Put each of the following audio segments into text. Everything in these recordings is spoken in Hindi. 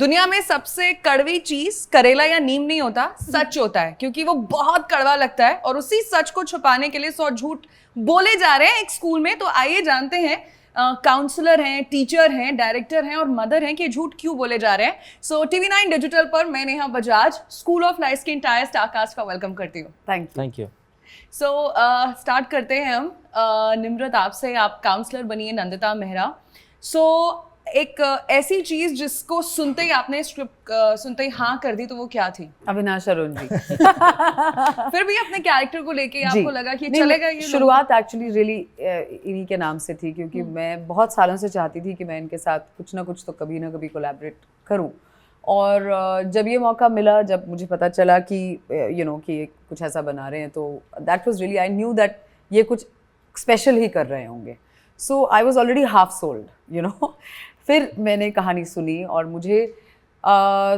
दुनिया में सबसे कड़वी चीज करेला या नीम नहीं होता, सच होता है, क्योंकि वो बहुत कड़वा लगता है और उसी सच को छुपाने के लिए 100 झूठ बोले जा रहे हैं एक स्कूल में। तो आइए जानते हैं काउंसलर हैं, टीचर हैं, डायरेक्टर हैं और मदर हैं कि झूठ क्यों बोले जा रहे हैं। सो TV9 डिजिटल पर मैं Neha Bajaj school of life के इंटायर स्टारकास्ट का वेलकम करती हूँ। Thank you. सो स्टार्ट करते हैं हम। निम्रत आपसे, आप काउंसलर बनी है नंदिता मेहरा। सो एक ऐसी चीज जिसको सुनते ही आपने स्क्रिप्ट सुनते ही हाँ कर दी, तो वो क्या थी? अविनाश अरुण जी। फिर भी अपने कैरेक्टर को लेके आपको लगा कि चलेगा ये? शुरुआत एक्चुअली रियली इन्हीं के नाम से थी, क्योंकि मैं बहुत सालों से चाहती थी कि मैं इनके साथ कुछ ना कुछ तो कभी ना कभी कोलैबोरेट करूं। और जब ये मौका मिला, जब मुझे पता चला कि कि कुछ ऐसा बना रहे हैं, तो that was really, I knew that ये कुछ स्पेशल ही कर रहे होंगे। So I was already half sold फिर मैंने कहानी सुनी और मुझे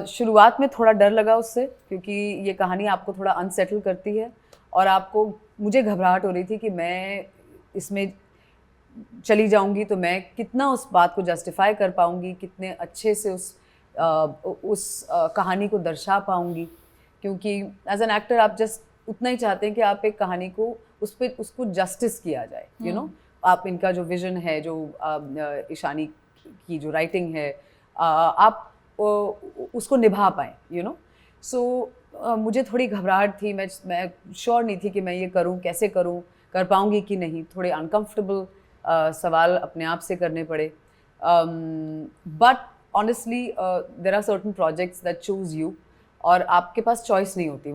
शुरुआत में थोड़ा डर लगा उससे, क्योंकि ये कहानी आपको थोड़ा अनसेटल करती है और मुझे घबराहट हो रही थी कि मैं इसमें चली जाऊंगी तो मैं कितना उस बात को जस्टिफाई कर पाऊंगी, कितने अच्छे से उस कहानी को दर्शा पाऊंगी। क्योंकि एज एन एक्टर आप जस्ट उतना ही चाहते हैं कि आप एक कहानी को उसको जस्टिस किया जाए। आप इनका जो विजन है, जो ईशानी की जो राइटिंग है, आप उसको निभा पाएँ। सो मुझे थोड़ी घबराहट थी, मैं श्योर नहीं थी कि मैं ये करूं, कैसे करूं, कर पाऊंगी कि नहीं। थोड़े अनकंफर्टेबल सवाल अपने आप से करने पड़े। But honestly there are certain projects that choose you, और आपके पास चॉइस नहीं होती,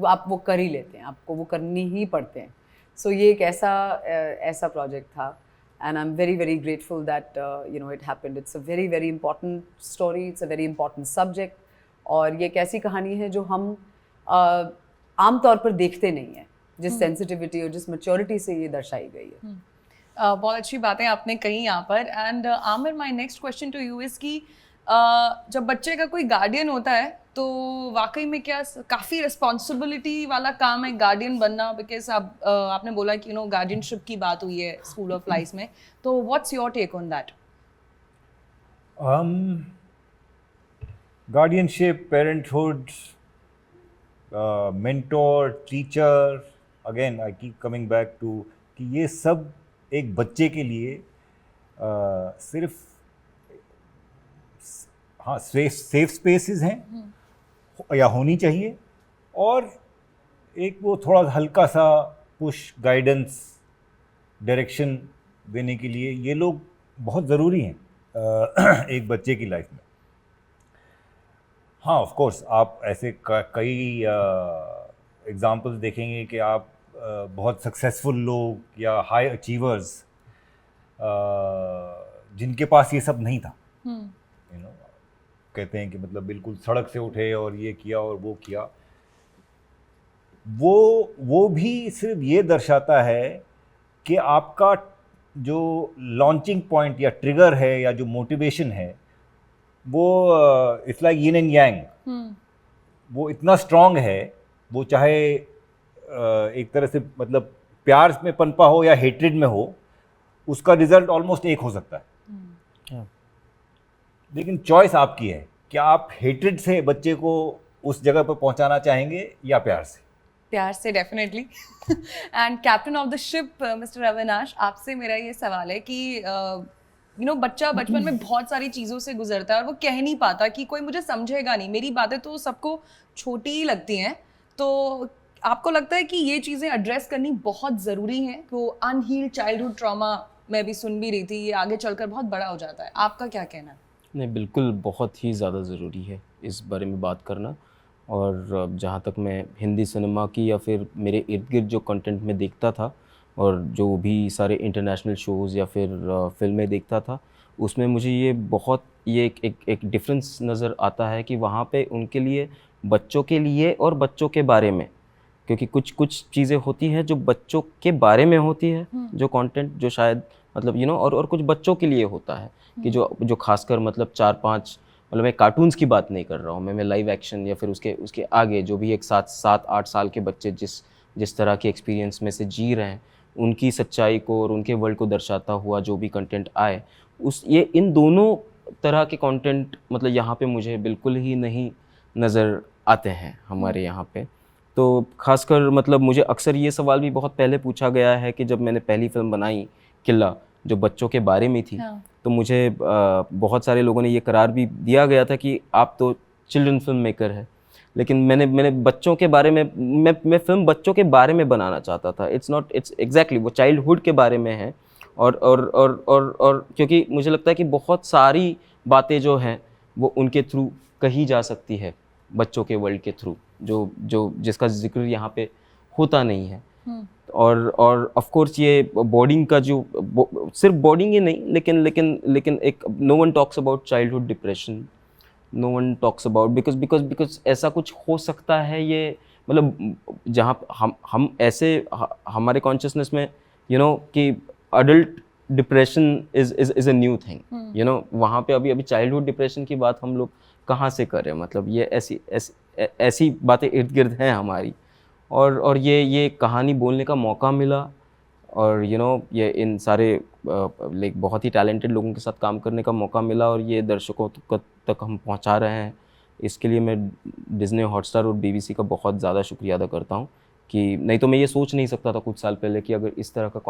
आप वो कर ही लेते हैं, आपको वो करनी ही पड़ते हैं। सो ये एक ऐसा प्रोजेक्ट था, and I'm very very grateful that it happened. It's a very very important story, it's a very important subject, और ये एक ऐसी कहानी है जो हम आम तौर पर देखते नहीं हैं, जिस सेंसिटिविटी और जिस मैच्योरिटी से ये दर्शाई गई है। बहुत अच्छी बातें आपने कही यहाँ पर। And Aamir, my next question to you is कि जब बच्चे का कोई गार्डियन होता है तो वाकई में क्या काफ़ी रिस्पॉन्सिबिलिटी वाला काम है गार्डियन बनना? बिकॉज आपने बोला कि गार्डियनशिप की बात हुई है स्कूल ऑफ लाइफ में, तो what's your take on that? Guardianship, parenthood, mentor, teacher, again I keep coming back to कि ये सब एक बच्चे के लिए सिर्फ सेफ स्पेसेस हैं या होनी चाहिए, और एक वो थोड़ा हल्का सा पुश, गाइडेंस, डायरेक्शन देने के लिए ये लोग बहुत ज़रूरी हैं एक बच्चे की लाइफ में। हाँ, ऑफ कोर्स आप ऐसे कई एग्जांपल्स देखेंगे कि आप बहुत सक्सेसफुल लोग या हाई अचीवर्स जिनके पास ये सब नहीं था, कहते हैं कि मतलब बिल्कुल सड़क से उठे और ये किया और वो किया, वो भी सिर्फ ये दर्शाता है कि आपका जो लॉन्चिंग पॉइंट या ट्रिगर है या जो मोटिवेशन है वो it's like yin and yang, वो इतना स्ट्रांग है, वो चाहे एक तरह से मतलब प्यार में पनपा हो या हेट्रेड में हो, उसका रिजल्ट ऑलमोस्ट एक हो सकता है। लेकिन चॉइस आपकी है कि आप हेट्रेड से बच्चे को उस जगह पर पहुंचाना चाहेंगे या प्यार से। प्यार से, definitely. And captain of the ship mister Avinash, आपसे मेरा ये सवाल है कि बच्चा बचपन में बहुत सारी चीज़ों से गुजरता है और वो कह नहीं पाता कि कोई मुझे समझेगा नहीं, मेरी बातें तो सबको छोटी ही लगती हैं। तो आपको लगता है कि ये चीज़ें एड्रेस करनी बहुत ज़रूरी हैं? वो अनहील्ड चाइल्डहुड ट्रॉमा मैं भी सुन भी रही थी, ये आगे चलकर बहुत बड़ा हो जाता है, आपका क्या कहना है? नहीं, बिल्कुल बहुत ही ज़्यादा ज़रूरी है इस बारे में बात करना। और जहाँ तक मैं हिंदी सिनेमा की या फिर मेरे इर्द गिर्द जो कंटेंट में देखता था और जो भी सारे इंटरनेशनल शोज़ या फिर फिल्में देखता था, उसमें मुझे ये एक डिफरेंस नज़र आता है कि वहाँ पे उनके लिए, बच्चों के लिए और बच्चों के बारे में, क्योंकि कुछ चीज़ें होती हैं जो बच्चों के बारे में होती है, जो कंटेंट जो शायद मतलब और कुछ बच्चों के लिए होता है कि जो खासकर मतलब 4-5, मतलब मैं कार्टून्स की बात नहीं कर रहा हूँ, मैं लाइव एक्शन या फिर उसके आगे जो भी एक 7-8 साल के बच्चे जिस तरह के एक्सपीरियंस में से जी रहे हैं, उनकी सच्चाई को और उनके वर्ल्ड को दर्शाता हुआ जो भी कंटेंट आए, इन दोनों तरह के कंटेंट मतलब यहाँ पे मुझे बिल्कुल ही नहीं नज़र आते हैं हमारे यहाँ पे। तो खासकर मतलब मुझे अक्सर ये सवाल भी बहुत पहले पूछा गया है कि जब मैंने पहली फिल्म बनाई किला, जो बच्चों के बारे में थी, हाँ. तो मुझे बहुत सारे लोगों ने ये करार भी दिया गया था कि आप तो चिल्ड्रन फिल्म मेकर है, लेकिन मैंने बच्चों के बारे में मैं फिल्म बच्चों के बारे में बनाना चाहता था। इट्स एग्जैक्टली वो चाइल्डहुड के बारे में है। और क्योंकि मुझे लगता है कि बहुत सारी बातें जो हैं वो उनके थ्रू कही जा सकती है, बच्चों के वर्ल्ड के थ्रू, जो जिसका जिक्र यहाँ पे होता नहीं है। और ऑफ कोर्स ये बोर्डिंग का जो सिर्फ बोर्डिंग ही नहीं, लेकिन एक no one talks about childhood depression, no one talks about because ऐसा कुछ हो सकता है। ये मतलब जहाँ हम ऐसे हमारे कॉन्शियसनेस में कि adult depression is a new thing, वहाँ पे अभी चाइल्डहुड डिप्रेशन की बात हम लोग कहाँ से करें। मतलब ये ऐसी बातें इर्द गिर्द हैं हमारी, और ये कहानी बोलने का मौका मिला, और ये इन सारे लाइक बहुत ही टैलेंटेड लोगों के साथ काम करने का मौका मिला, और ये दर्शकों तक हम पहुंचा रहे हैं। इसके लिए मैं डिज्नी हॉटस्टार और BBC का बहुत ज़्यादा शुक्रिया अदा करता हूं, कि नहीं तो मैं ये सोच नहीं सकता था कुछ साल पहले कि अगर इस तरह का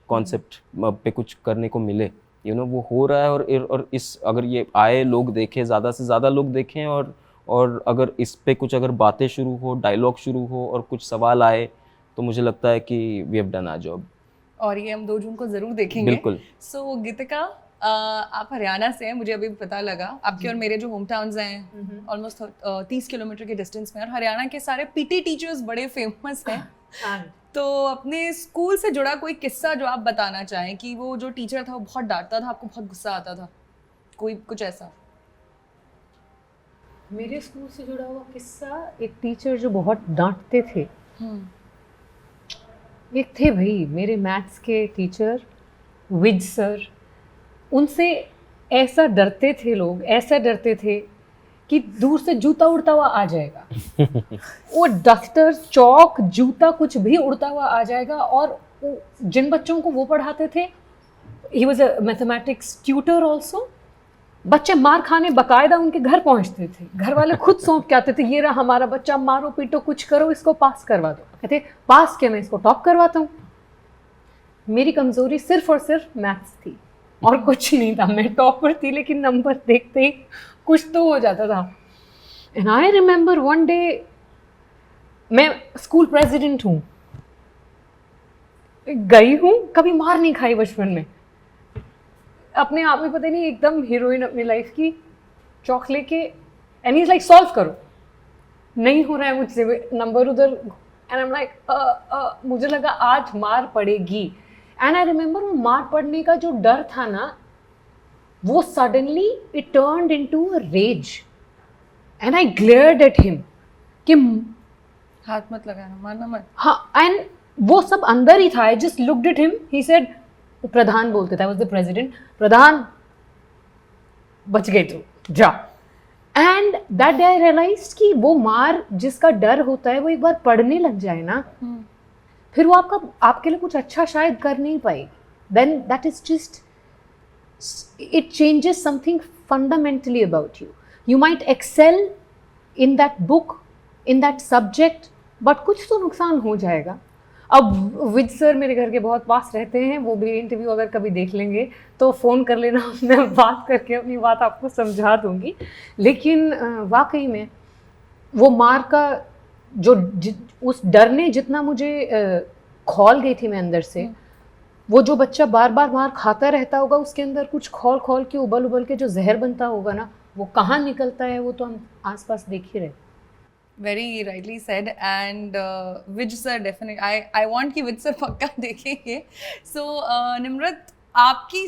कॉन्सेप्ट पे कुछ करने को मिले। वो हो रहा है, और इस अगर ये आए, लोग देखें, ज़्यादा से ज़्यादा लोग देखें, और अगर इस पे कुछ अगर बातें शुरू हो, डायलॉग शुरू हो और कुछ सवाल आए, तो मुझे लगता है कि we have done our job. और ये हम 2 जून को जरूर देखेंगे। बिल्कुल। सो गीतिका, आप हरियाणा से हैं, मुझे अभी पता लगा। आपके और मेरे जो होम टाउन्स हैं ऑलमोस्ट 30 किलोमीटर के डिस्टेंस में, और हरियाणा के सारे PT टीचर्स बड़े फेमस हैं। तो अपने स्कूल से जुड़ा कोई किस्सा जो आप बताना चाहें, कि वो जो टीचर था वो बहुत डांटता था, आपको बहुत गुस्सा आता था, कोई कुछ ऐसा? मेरे स्कूल से जुड़ा हुआ किस्सा, एक टीचर जो बहुत डांटते थे। एक थे भाई मेरे मैथ्स के टीचर, विज सर। उनसे ऐसा डरते थे लोग, ऐसा डरते थे कि दूर से जूता उड़ता हुआ आ जाएगा। वो डस्टर, चौक, जूता कुछ भी उड़ता हुआ आ जाएगा। और जिन बच्चों को वो पढ़ाते थे, he was a mathematics tutor also. बच्चे मार खाने बकायदा उनके घर पहुंचते थे, घर वाले खुद सौंप के आते थे, ये रहा हमारा बच्चा, मारो पीटो कुछ करो, इसको पास करवा दो। कहते पास क्या, मैं इसको टॉप करवाता हूँ। मेरी कमजोरी सिर्फ और सिर्फ मैथ्स थी और कुछ नहीं था। मैं टॉपर थी, लेकिन नंबर देखते ही कुछ तो हो जाता था। And I remember one day, मैं स्कूल प्रेसिडेंट हूँ, गई हूँ, कभी मार नहीं खाई बचपन में, अपने आप में पता नहीं एकदम हीरोइन अपनी लाइफ की, चौक लेके, एंड इज लाइक सॉल्व करो, नहीं हो रहा है मुझसे, नंबर उधर, एंड आई एम लाइक मुझे लगा आज मार पड़ेगी। एंड आई रिमेंबर वो मार पड़ने का जो डर था ना, वो suddenly it turned into a rage, and I glared at him कि हाथ मत लगाना, मारना मत। हाँ, एंड वो सब अंदर ही था। I just looked at him, he said, प्रधान बोलते थे, आई वाज द प्रेसिडेंट, प्रधान बच गए तो जा। And that day I realized कि वो मार जिसका डर होता है, वो एक बार पढ़ने लग जाए ना, फिर वो आपके लिए कुछ अच्छा शायद कर नहीं पाएगी। Then that is just, it changes something fundamentally about you. You might excel in that book, in that subject, but कुछ तो नुकसान हो जाएगा। अब विज सर मेरे घर के बहुत पास रहते हैं, वो भी इंटरव्यू अगर कभी देख लेंगे तो फ़ोन कर लेना, मैं बात करके अपनी बात आपको समझा दूंगी। लेकिन वाकई में वो मार का जो उस डर ने जितना मुझे खौल गई थी मैं अंदर से, वो जो बच्चा बार बार मार खाता रहता होगा, उसके अंदर कुछ खोल खोल के उबल उबल के जो जहर बनता होगा ना, वो कहाँ निकलता है वो तो हम आसपास देख ही रहे। Very rightly said. And Vij sir definite, I want कि विज सर पक्का देखेंगे। सो निम्रत, आपकी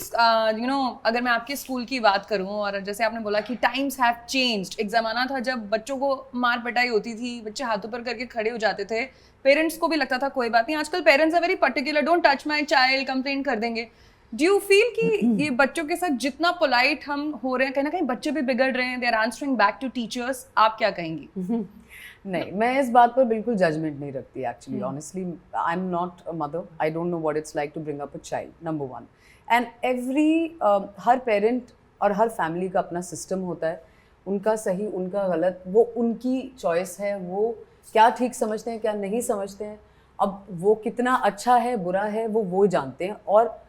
अगर मैं आपके स्कूल की बात करूं, और जैसे आपने बोला कि टाइम्स हैव चेंज्ड, एक ज़माना था जब बच्चों को मार पिटाई होती थी, बच्चे हाथों पर करके खड़े हो जाते थे, पेरेंट्स को भी लगता था कोई बात नहीं। आजकल parents are very particular, don't touch my child, complaint कर देंगे। डू यू फील कि ये बच्चों के साथ जितना पोलाइट हम हो रहे हैं, कहीं ना कहीं बच्चे भी बिगड़ रहे हैं, they are answering back to teachers? आप क्या कहेंगी? नहीं, मैं इस बात पर बिल्कुल जजमेंट नहीं रखती actually. Honestly I am not a mother, I don't know what it's like to bring up a child, number one. And हर पेरेंट और हर फैमिली का अपना सिस्टम होता है, उनका सही उनका गलत वो उनकी चॉइस है, वो क्या ठीक समझते हैं क्या नहीं समझते हैं, अब वो कितना अच्छा है बुरा है वो जानते हैं। और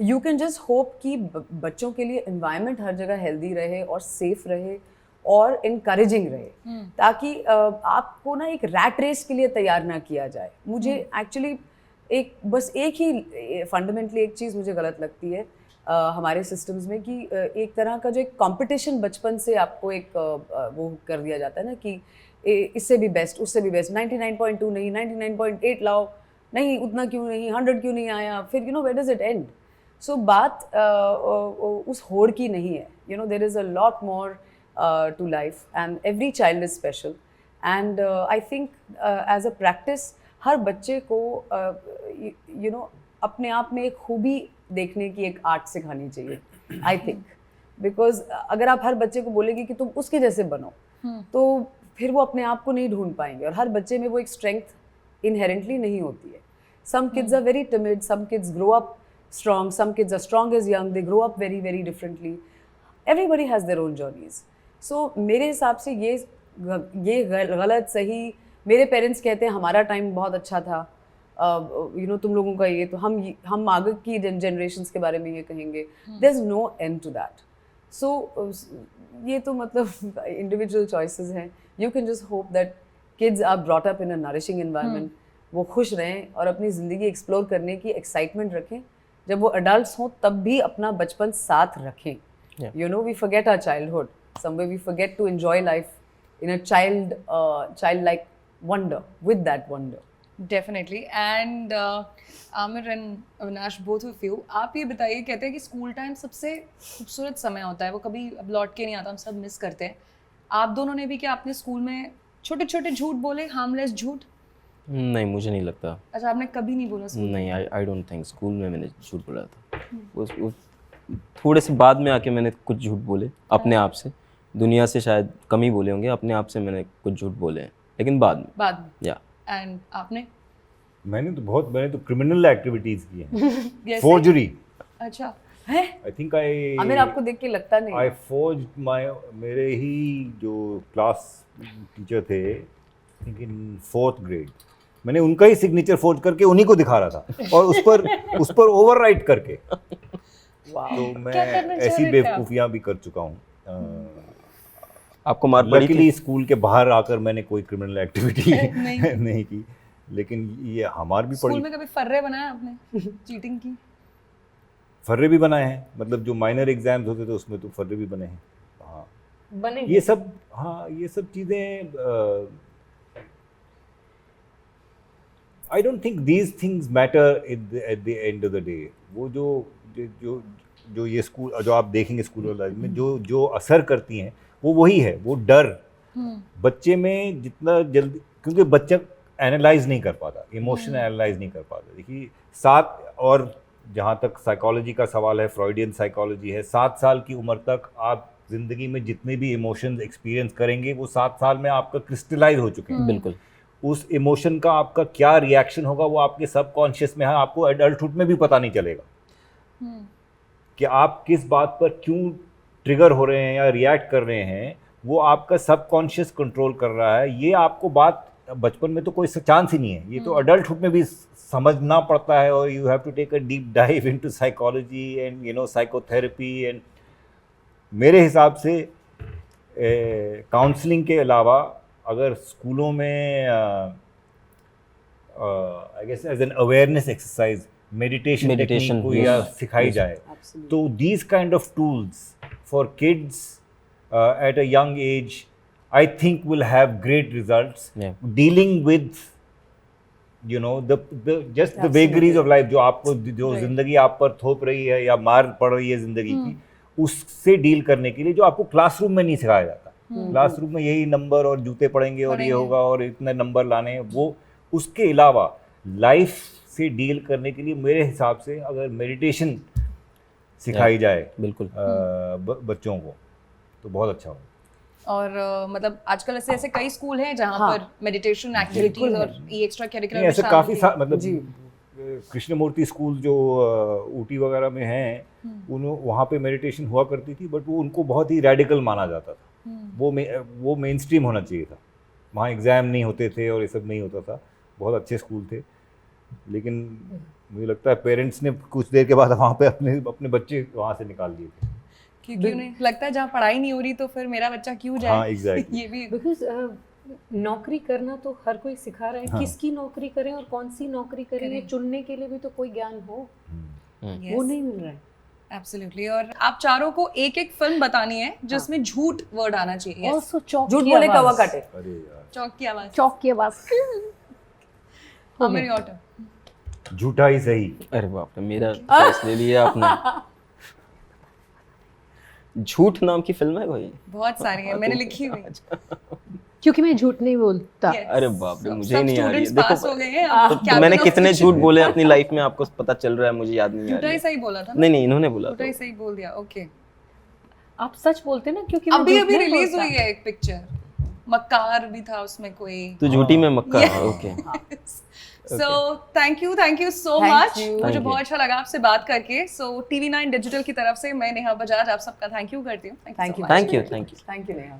यू कैन जस्ट होप कि बच्चों के लिए एनवायरनमेंट हर जगह हेल्दी रहे और सेफ रहे और इनकरेजिंग रहे, ताकि आपको ना एक रैट रेस के लिए तैयार ना किया जाए। मुझे एक्चुअली बस एक ही फंडामेंटली एक चीज़ मुझे गलत लगती है हमारे सिस्टम्स में, कि एक तरह का जो एक कंपटीशन बचपन से आपको एक वो कर दिया जाता है ना कि इससे भी बेस्ट उससे भी बेस्ट, 99.2 नहीं 99.8 लाओ, नहीं उतना क्यों नहीं, 100 क्यों नहीं आया, फिर where does it end. So बात उस होड़ की नहीं है, there is a lot more to life and every child is special and I think as a practice हर बच्चे को अपने आप में एक खूबी देखने की एक आर्ट सिखानी चाहिए, आई थिंक। बिकॉज अगर आप हर बच्चे को बोलेंगे कि तुम उसके जैसे बनो, तो फिर वो अपने आप को नहीं ढूंढ पाएंगे, और हर बच्चे में वो एक स्ट्रेंथ इनहेरेंटली नहीं होती है। Some kids are very timid, some kids grow up strong, some kids are strong as young, they grow up very very differently, everybody has their own journeys. So मेरे हिसाब से ये गलत सही, मेरे पेरेंट्स कहते हैं हमारा टाइम बहुत अच्छा था, तुम लोगों का ये, तो हम आगे की जनरेशन्स के बारे में ये कहेंगे, there's no end to that. So ये तो मतलब individual choices हैं. You can just hope that kids are brought up in a nourishing environment, वो खुश रहें और अपनी ज़िंदगी एक्सप्लोर करने की एक्साइटमेंट रखें, जब वो अडल्ट्स हों तब भी अपना बचपन साथ रखें। We forget our childhood, somewhere we forget to enjoy life in a childlike wonder, with that wonder. Definitely. And Amir and Avinash, both of you, आप ये बताइए, कहते हैं कि स्कूल टाइम सबसे खूबसूरत समय होता है, वो कभी अब लौट के नहीं आता, हम सब मिस करते हैं। आप दोनों ने भी क्या अपने स्कूल में छोटे छोटे झूठ बोले, हार्मलेस झूठ? नहीं, मुझे नहीं लगता। अच्छा, आपने कभी नहीं बोला स्कूल? नहीं, आई डोंट थिंक स्कूल में मैंने झूठ बोला था। वो थोड़े से बाद में आके मैंने कुछ झूठ बोले अपने आप से, दुनिया से शायद कम ही बोले होंगे, अपने आप से मैंने कुछ झूठ बोले हैं, लेकिन बाद में। या एंड आपने? मैंने तो क्रिमिनल एक्टिविटीज की हैं। जैसे? फोर्जरी। अच्छा, है? आई थिंक आमिर आपको देख के लगता नहीं। आई फोर्ज मेरे ही जो क्लास टीचर थे, इन 4th ग्रेड, मैंने उनका ही सिग्नेचर फोर्ज करके उन्हीं को दिखा रहा था, और उस पर ओवरराइट करके। तो मैं ऐसी बेवकूफियां भी कर चुका हूँ। आपको मार पड़ी लकीली थी? स्कूल के बाहर आकर मैंने कोई क्रिमिनल एक्टिविटी नहीं की, लेकिन ये हमार भी स्कूल पड़ी। में कभी फर्रे बनाया आपने? चीटिंग की? फर्रे भी बनाए हैं, मतलब जो माइनर एग्जाम्स होते थे उसमें तो फर्रे भी बने हैं। हाँ, बने ये सब चीज़ें I don't think these things matter at the end of the day. वो जो ये स्कूल, जो आप देखेंगे स्कूल लाइफ में जो असर करती हैं, वो वही है, वो डर बच्चे में जितना जल्दी, क्योंकि बच्चा एनालाइज नहीं कर पाता, इमोशन एनालाइज नहीं कर पाता। देखिए 7, और जहाँ तक साइकोलॉजी का सवाल है, फ्रॉइडियन साइकोलॉजी है, 7 साल की उम्र तक आप ज़िंदगी में जितने भी इमोशंस एक्सपीरियंस करेंगे वो 7 साल में आपका क्रिस्टलाइज हो चुके हैं। बिल्कुल। उस इमोशन का आपका क्या रिएक्शन होगा वो आपके सबकॉन्शियस में है, आपको एडल्टहुड में भी पता नहीं चलेगा कि आप किस बात पर क्यों ट्रिगर हो रहे हैं या रिएक्ट कर रहे हैं, वो आपका सबकॉन्शियस कंट्रोल कर रहा है। ये आपको बात बचपन में तो कोई चांस ही नहीं है, ये तो अडल्टहुड में भी समझना पड़ता है, और you have to take a deep dive into psychology and psychotherapy. And मेरे हिसाब से काउंसलिंग के अलावा अगर स्कूलों में I guess as an awareness exercise meditation technique को या सिखाई जाए, तो these kind of tools for kids at a young age I think will have great results dealing with the vagaries of life, जो आपको जो जिंदगी आप पर थोप रही है या मार पड़ रही है जिंदगी की, उससे डील करने के लिए जो आपको क्लासरूम में नहीं सिखाया जाता। क्लासरूम में यही नंबर और जूते पड़ेंगे और ये होगा और इतने नंबर लाने हैं, वो उसके अलावा लाइफ से डील करने के लिए मेरे हिसाब से अगर मेडिटेशन सिखाई जाए बिल्कुल बच्चों को तो बहुत अच्छा होगा। और मतलब आजकल ऐसे कई स्कूल हैं जहाँ पर मेडिटेशन एक्टिविटीज और ये एक्स्ट्रा करिकुलर ऐसे काफी मतलब कृष्णमूर्ति स्कूल जो ऊटी वगैरह में हैं, वहाँ पे मेडिटेशन हुआ करती थी, बट वो उनको बहुत ही रेडिकल माना जाता था। वो मेन स्ट्रीम होना चाहिए था, वहाँ एग्ज़ाम नहीं होते थे और ये सब नहीं होता था, बहुत अच्छे स्कूल थे। लेकिन मुझे लगता है पेरेंट्स ने कुछ देर के बाद वहाँ पे अपने बच्चे वहाँ से निकाल दिए थे। क्योंकि उन्हें लगता है जहाँ पढ़ाई नहीं हो रही तो फिर मेरा बच्चा क्यों जाए। हाँ, एग्जैक्टली। ये भी बिकॉज नौकरी करना तो हर कोई सिखा रहा है, हाँ। किसकी नौकरी करें और कौन सी नौकरी करें, ये करें। चुनने के लिए भी तो कोई ज्ञान हो, वो नहीं मिल रहा है। एब्सोल्युटली। और आप चारों को एक एक फिल्म बतानी है जिसमें झूठ वर्ड आना चाहिए। ऑल्सो चौक झूठ की बोले कवा आवाज। काटे। अरे यार, चौक की आवाज। चौक की आवाज। हाँ, मेरी ऑटो। झूठा ही सही। अरे बाप रे, मेरा चॉइस ले लिया आपने। झूठ नाम की फिल्म है कोई? बहुत सारी है, मैंने लिखी हुई। क्योंकि मैं झूठ नहीं बोलता। Yes. अरे बाप रे, सब- मुझे सब नहीं आ रही है। students पास देखो, हो गए हैं, अब तो captain मैंने of कितने the झूठ ship। बोले अपनी लाइफ में आपको पता चल रहा है, मुझे याद नहीं आ झूठा रहा ही है। सही बोला था ना। नहीं नहीं, इन्होंने बोला झूठा तो। ही सही बोल दिया। ओके। आप सच बोलते ना, क्योंकि मैं अभी झूठ अभी नहीं रिलीज बोलता। हुई है एक पिक्चर, मक्कार भी था उसमें कोई। तो झूठी में मक्का। Yeah. Okay. So thank you so Thank much. you. मुझे Thank you. बहुत अच्छा लगा आपसे बात करके। सो TV9 डिजिटल की तरफ से मैं नेहा बजाज आप सबका थैंक यू करती हूँ। Thank you. Thank you, thank you. Thank you Neha.